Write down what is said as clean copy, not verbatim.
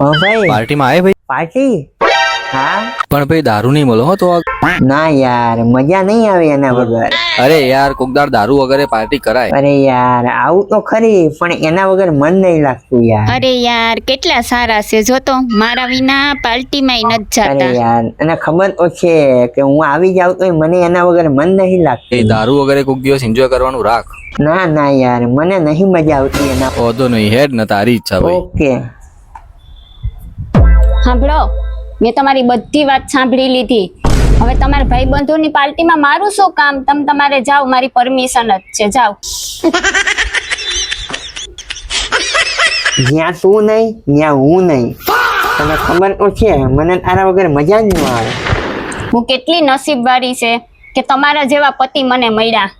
ભાઈ પાર્ટીમાં આય ભાઈ. પાર્ટી? હા પણ ભાઈ દારૂ નહીં મળો હો તો. ના યાર, મજા નહીં આવે એના વગર. અરે યાર કોકદાર દારૂ વગરે પાર્ટી કરાય. અરે યાર આવું તો ખરી, પણ એના વગર મન નહીં લાગતું યાર. અરે યાર કેટલા સારા છે, જો તો મારા વિના પાર્ટીમાં નથી અરે જતા. યાર એને ખબર તો છે કે હું આવી જાઉં તો મને એના વગર મન નહીં એ લાગતું. દારૂ વગરે કોક દિવસ એન્જોય કરવાનું રાખ. ના ના યાર, મને નહીં મજા આવતી એના. ઓધો નહીં, હેડ ને તારી ઈચ્છા ભાઈ. ઓકે. સાંભળો, મેં તમારી બધી વાત સાંભળી લીધી. હવે તમારા ભાઈબંધોની પાર્ટીમાં મારું શું કામ? તમે તમારે જાઓ, મારી પરમિશન જ છે, જાઓ. જ્યાં તું નહીં ત્યાં હું નહીં. તને ખબર તો છે મને તારા વગર મજા જ ન આવે. હું કેટલી નસીબવાળી છે કે તમારા જેવા પતિ મને મળ્યા.